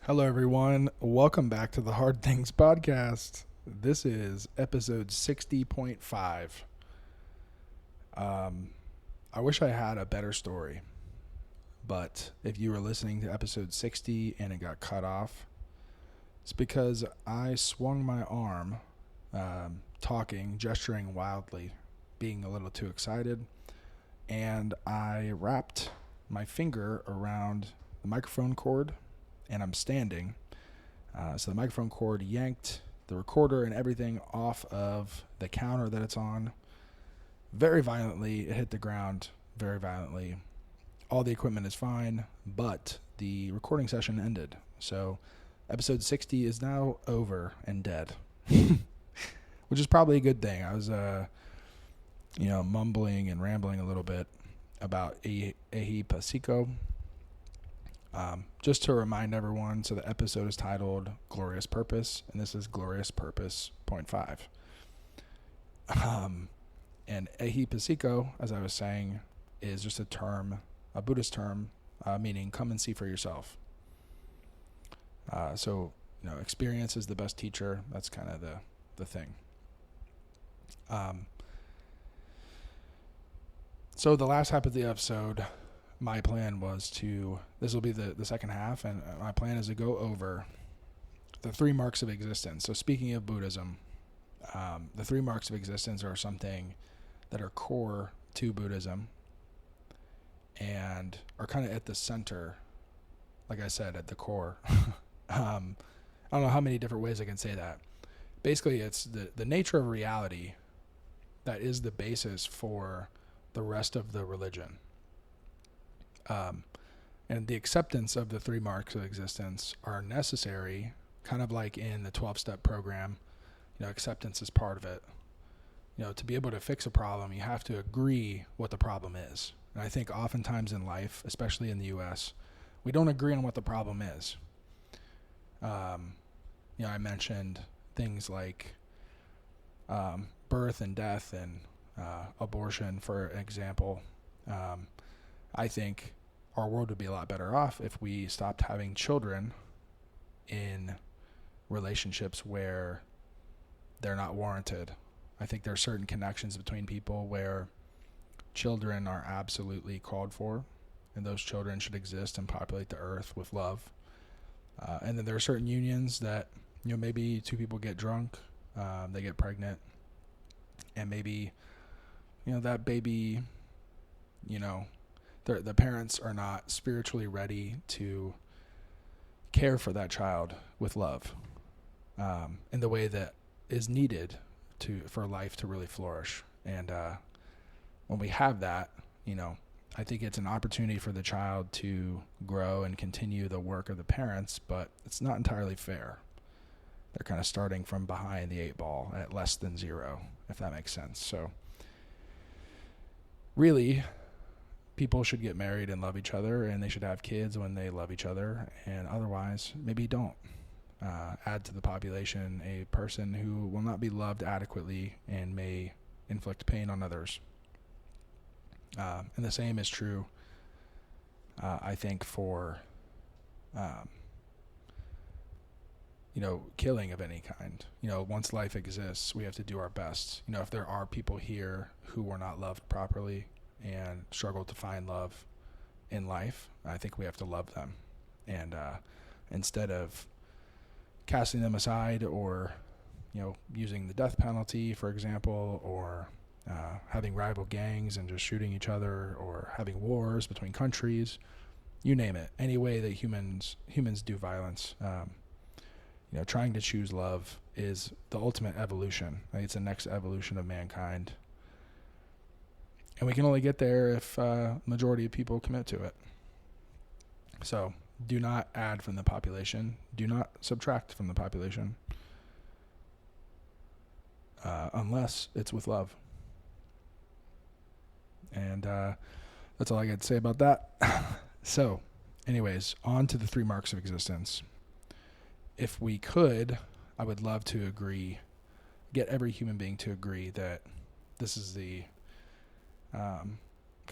Hello, everyone. Welcome back to the Hard Things Podcast. This is episode 60.5. I wish I had a better story, but if you were listening to episode 60 and it got cut off, it's because I swung my arm, talking, gesturing wildly, being a little too excited, and I wrapped my finger around the microphone cord, and I'm standing. So the microphone cord yanked the recorder and everything off of the counter that it's on very violently. It hit the ground very violently. All the equipment is fine, but the recording session ended. So episode 60 is now over and dead, which is probably a good thing. I was, mumbling and rambling a little bit about Ehi Pasico. Just to remind everyone, so the episode is titled Glorious Purpose, and this is Glorious Purpose .5. And Ehi Pasico, as I was saying, is just a Buddhist term, meaning come and see for yourself. Experience is the best teacher. That's kind of the thing. So the last half of the episode, my plan was this will be the second half, and my plan is to go over the 3 marks of existence. So speaking of Buddhism, the 3 marks of existence are something that are core to Buddhism and are kind of at the center, like I said, at the core. I don't know how many different ways I can say that. Basically, it's the nature of reality that is the basis for the rest of the religion. And the acceptance of the 3 marks of existence are necessary, kind of like in the 12-step program. Acceptance is part of it. To be able to fix a problem, you have to agree what the problem is. And I think oftentimes in life, especially in the U.S., we don't agree on what the problem is. I mentioned things like birth and death and abortion, for example. I think our world would be a lot better off if we stopped having children in relationships where they're not warranted. I think there are certain connections between people where children are absolutely called for, and those children should exist and populate the earth with love. And then there are certain unions that, maybe 2 people get drunk, they get pregnant, and maybe, that baby, the parents are not spiritually ready to care for that child with love in the way that is needed for life to really flourish. And when we have that, I think it's an opportunity for the child to grow and continue the work of the parents, but it's not entirely fair. They're kind of starting from behind the 8 ball at less than 0, if that makes sense. So really, people should get married and love each other, and they should have kids when they love each other, and otherwise maybe don't add to the population a person who will not be loved adequately and may inflict pain on others. And the same is true, I think, for killing of any kind. Once life exists, we have to do our best. If there are people here who were not loved properly and struggle to find love in life, I think we have to love them. And instead of casting them aside or, using the death penalty, for example, or having rival gangs and just shooting each other, or having wars between countries, you name it, any way that humans do violence, trying to choose love is the ultimate evolution. I think it's the next evolution of mankind. And we can only get there if majority of people commit to it. So do not add from the population. Do not subtract from the population. Unless it's with love. And that's all I got to say about that. So, anyways, on to the 3 marks of existence. If we could, I would love to get every human being to agree that this is the kind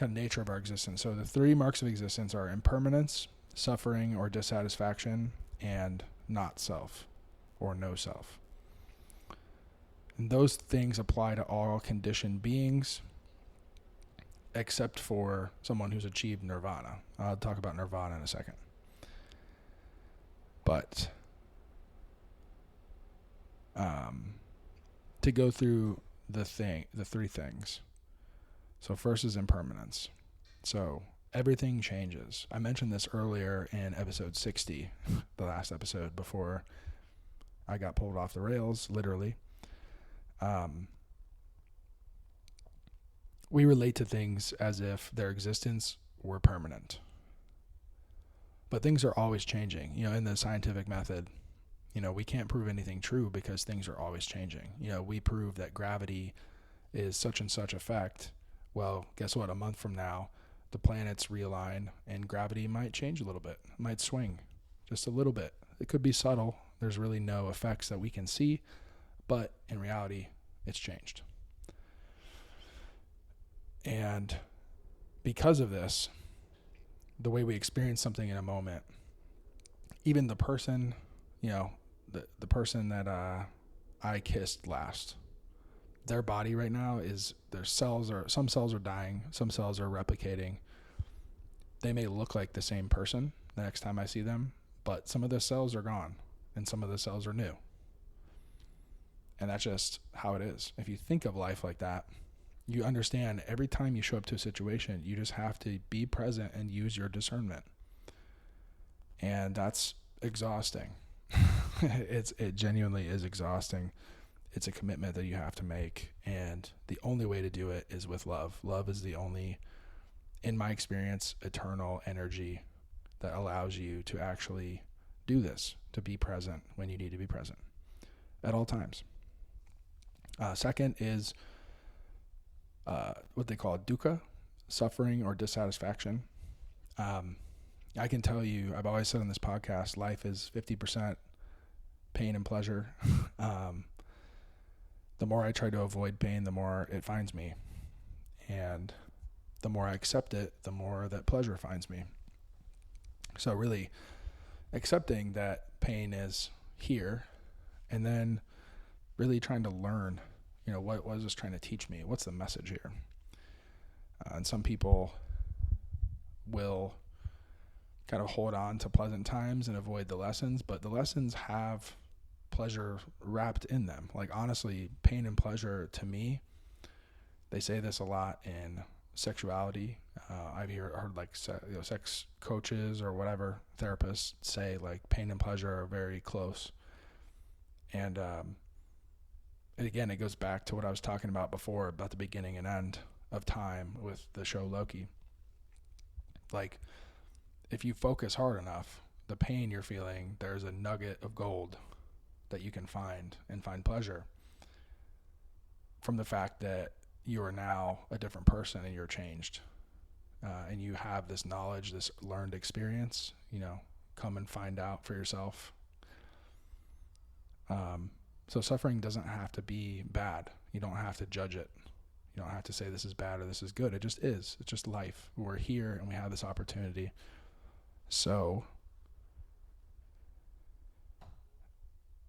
of nature of our existence. So the 3 marks of existence are impermanence, suffering or dissatisfaction, and not self or no self. And those things apply to all conditioned beings except for someone who's achieved nirvana. I'll talk about nirvana in a second. But to go through the three things. So first is impermanence. So everything changes. I mentioned this earlier in episode 60, the last episode before I got pulled off the rails, literally. We relate to things as if their existence were permanent. But things are always changing. In the scientific method, we can't prove anything true because things are always changing. We prove that gravity is such and such effect. Well, guess what? A month from now, the planets realign and gravity might change a little bit, might swing just a little bit. It could be subtle. There's really no effects that we can see, but in reality, it's changed. And because of this, the way we experience something in a moment, even the person, the person that I kissed last, their body right now some cells are dying, some cells are replicating. They may look like the same person the next time I see them, but some of the cells are gone and some of the cells are new. And that's just how it is. If you think of life like that, you understand every time you show up to a situation, you just have to be present and use your discernment. And that's exhausting. It genuinely is exhausting. It's a commitment that you have to make. And the only way to do it is with love. Love is the only, in my experience, eternal energy that allows you to actually do this, to be present when you need to be present at all times. Second is what they call dukkha, suffering or dissatisfaction. I can tell you, I've always said on this podcast, life is 50% pain and pleasure. The more I try to avoid pain, the more it finds me. And the more I accept it, the more that pleasure finds me. So really accepting that pain is here, and then really trying to learn, what is this trying to teach me? What's the message here? And some people will kind of hold on to pleasant times and avoid the lessons, but the lessons have pleasure wrapped in them. Like, honestly, pain and pleasure, to me, they say this a lot in sexuality. I've heard like sex coaches or whatever therapists say like pain and pleasure are very close. And again, it goes back to what I was talking about before about the beginning and end of time with the show Loki. Like, if you focus hard enough, the pain you're feeling, there's a nugget of gold that you can find and find pleasure from the fact that you are now a different person and you're changed. And you have this knowledge, this learned experience, come and find out for yourself. So suffering doesn't have to be bad. You don't have to judge it. You don't have to say this is bad or this is good. It just is. It's just life. We're here and we have this opportunity. So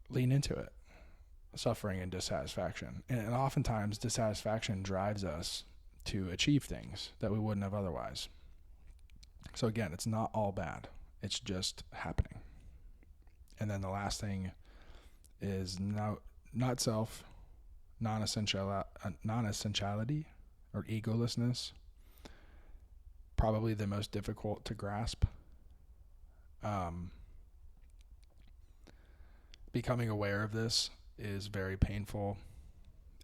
lean into it. Suffering and dissatisfaction. And oftentimes dissatisfaction drives us to achieve things that we wouldn't have otherwise. So again, it's not all bad. It's just happening. And then the last thing is not self, non-essentiality or egolessness. Probably the most difficult to grasp. Becoming aware of this is very painful,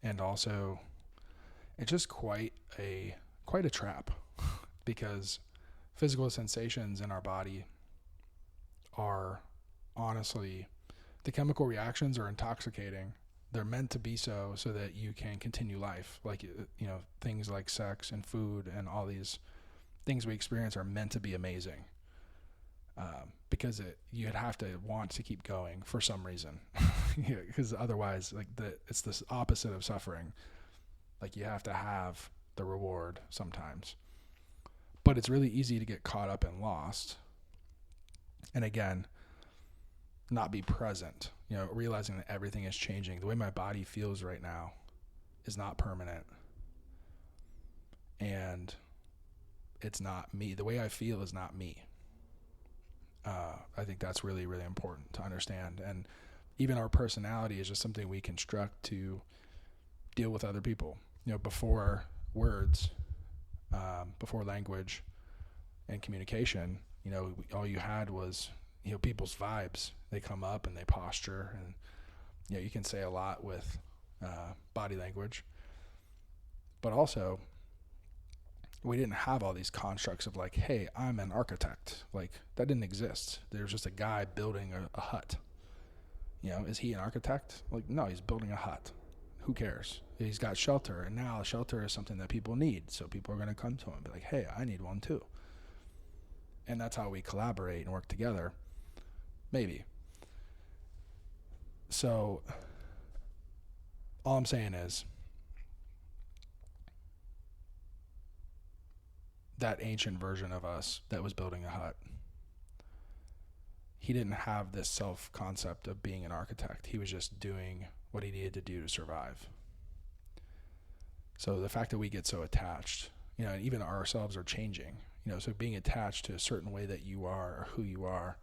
and also it's just quite a trap because physical sensations in our body are honestly, the chemical reactions are intoxicating. They're meant to be so that you can continue life. Like, things like sex and food and all these things we experience are meant to be amazing. Because you'd have to want to keep going for some reason. Because otherwise, it's this opposite of suffering. Like, you have to have the reward sometimes. But it's really easy to get caught up and lost. And again, not be present, realizing that everything is changing. The way my body feels right now is not permanent. And it's not me. The way I feel is not me. I think that's really, really important to understand. And even our personality is just something we construct to deal with other people. Before words, before language and communication, all you had was, people's vibes. They come up and they posture, and, you can say a lot with body language. But also, we didn't have all these constructs of like, hey, I'm an architect. Like, that didn't exist. There was just a guy building a hut. Is he an architect? Like, no, he's building a hut. Who cares? He's got shelter, and now shelter is something that people need. So people are going to come to him and be like, hey, I need one too. And that's how we collaborate and work together. Maybe. So all I'm saying is that ancient version of us that was building a hut, he didn't have this self-concept of being an architect. He was just doing what he needed to do to survive. So the fact that we get so attached, even ourselves are changing, so being attached to a certain way that you are or who you are,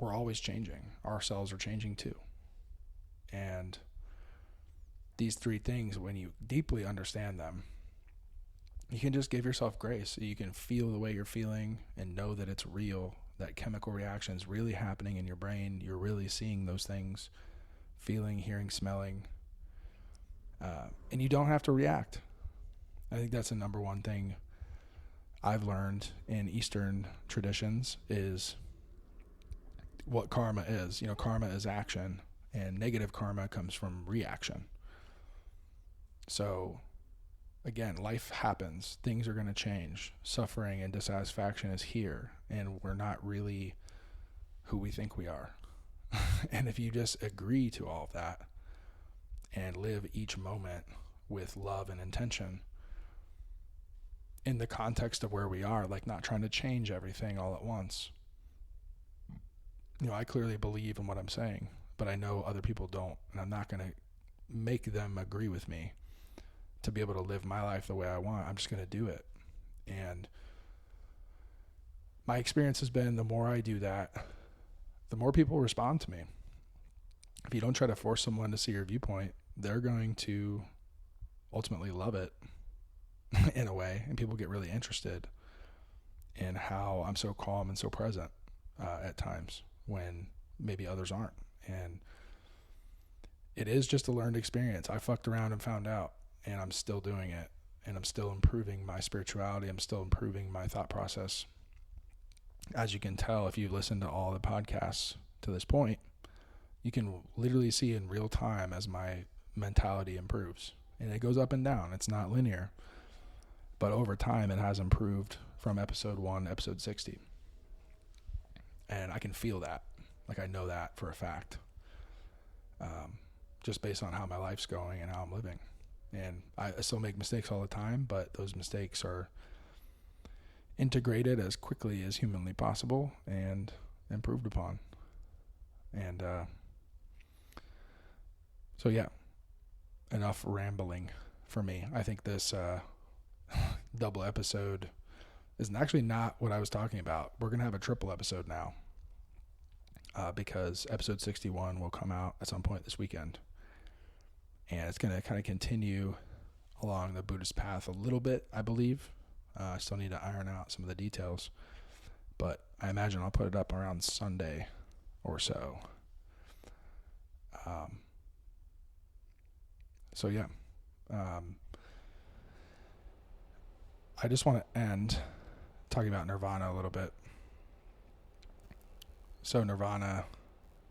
we're always changing. Ourselves are changing too. And these three things, when you deeply understand them, you can just give yourself grace. You can feel the way you're feeling and know that it's real, that chemical reaction is really happening in your brain. You're really seeing those things, feeling, hearing, smelling. And you don't have to react. I think that's the number one thing I've learned in Eastern traditions is what karma is. Karma is action, and negative karma comes from reaction. So again, life happens. Things are going to change. Suffering and dissatisfaction is here, and we're not really who we think we are. And if you just agree to all of that and live each moment with love and intention in the context of where we are, like not trying to change everything all at once. I clearly believe in what I'm saying, but I know other people don't, and I'm not going to make them agree with me to be able to live my life the way I want. I'm just going to do it. And my experience has been the more I do that, the more people respond to me. If you don't try to force someone to see your viewpoint, they're going to ultimately love it in a way. And people get really interested in how I'm so calm and so present at times when maybe others aren't. And it is just a learned experience. I fucked around and found out, and I'm still doing it. And I'm still improving my spirituality. I'm still improving my thought process. As you can tell, if you listen to all the podcasts to this point, you can literally see in real time as my mentality improves. And it goes up and down. It's not linear. But over time, it has improved from episode 1 to episode 60. And I can feel that. Like, I know that for a fact. Just based on how my life's going and how I'm living. And I still make mistakes all the time, but those mistakes are integrated as quickly as humanly possible and improved upon. And so yeah, enough rambling for me. I think this double episode is actually not what I was talking about. We're going to have a triple episode now because episode 61 will come out at some point this weekend. And it's going to kind of continue along the Buddhist path a little bit, I believe. I still need to iron out some of the details. But I imagine I'll put it up around Sunday or so. So yeah. I just want to end talking about Nirvana a little bit. So Nirvana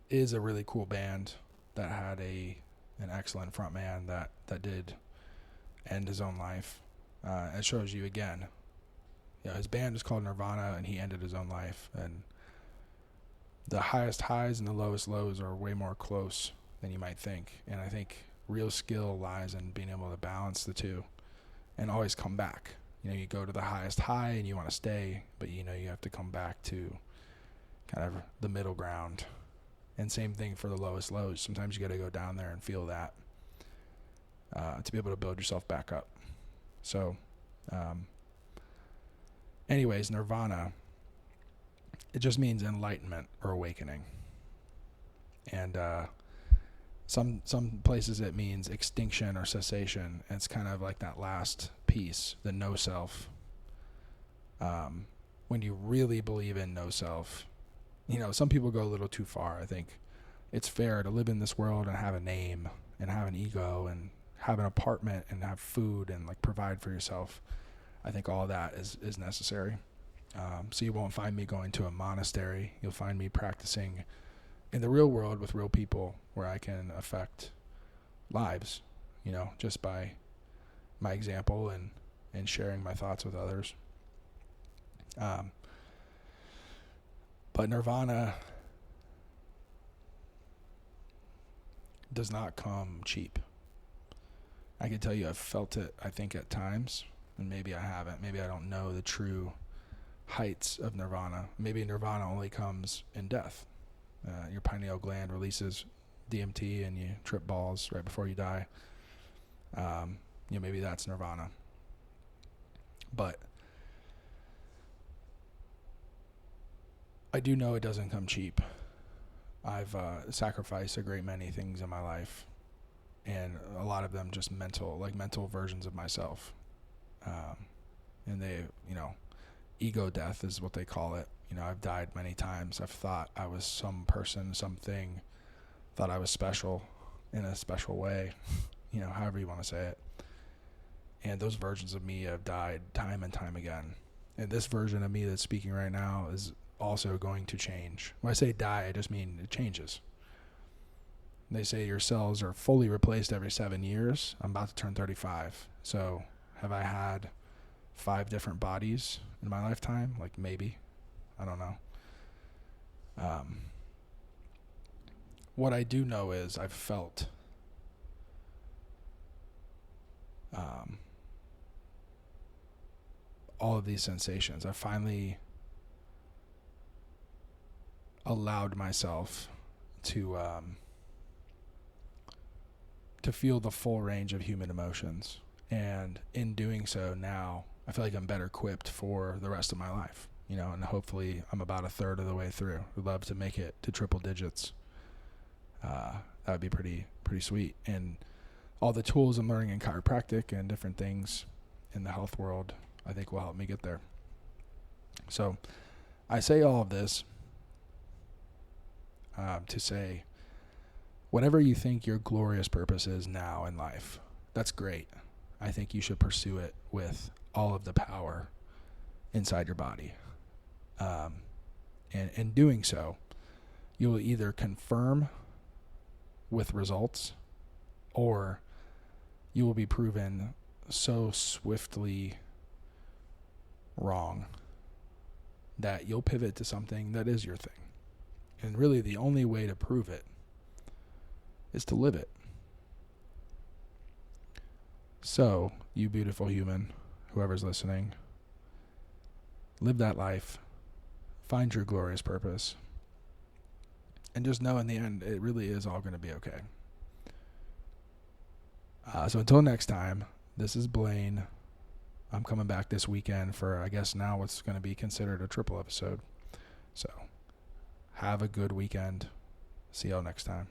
is a really cool band that had an excellent frontman that did end his own life. It shows you again, his band is called Nirvana and he ended his own life, and the highest highs and the lowest lows are way more close than you might think. And I think real skill lies in being able to balance the two and always come back. You go to the highest high and you want to stay, but you have to come back to kind of the middle ground. And same thing for the lowest lows. Sometimes you got to go down there and feel that to be able to build yourself back up. So, anyways, nirvana, it just means enlightenment or awakening. And some places it means extinction or cessation. And it's kind of like that last piece, the no self. When you really believe in no self, some people go a little too far. I think it's fair to live in this world and have a name and have an ego and have an apartment and have food and like provide for yourself. I think all that is necessary. So you won't find me going to a monastery. You'll find me practicing in the real world with real people where I can affect lives, just by my example and sharing my thoughts with others. But nirvana does not come cheap. I can tell you I've felt it, I think, at times, and maybe I haven't. Maybe I don't know the true heights of nirvana. Maybe nirvana only comes in death. Your pineal gland releases DMT and you trip balls right before you die. Maybe that's nirvana. But I do know it doesn't come cheap. I've sacrificed a great many things in my life, and a lot of them just mental versions of myself. And they, ego death is what they call it. I've died many times. I've thought I was some person, something, thought I was special in a special way, however you want to say it. And those versions of me have died time and time again. And this version of me that's speaking right now is also going to change. When I say die, I just mean it changes. They say your cells are fully replaced every 7 years. I'm about to turn 35. So have I had 5 different bodies in my lifetime? Like maybe. I don't know. What I do know is I've felt all of these sensations. I finally allowed myself to feel the full range of human emotions. And in doing so now, I feel like I'm better equipped for the rest of my life, and hopefully I'm about a third of the way through. Would love to make it to triple digits. That would be pretty sweet. And all the tools I'm learning in chiropractic and different things in the health world, I think will help me get there. So I say all of this to say, whatever you think your glorious purpose is now in life, that's great. I think you should pursue it with all of the power inside your body. And in doing so, you will either confirm with results, or you will be proven so swiftly wrong that you'll pivot to something that is your thing. And really the only way to prove it is to live it. So, you beautiful human, whoever's listening, live that life, find your glorious purpose, and just know in the end, it really is all going to be okay. So until next time, this is Blaine. I'm coming back this weekend for, I guess now what's going to be considered a triple episode. So, have a good weekend. See y'all next time.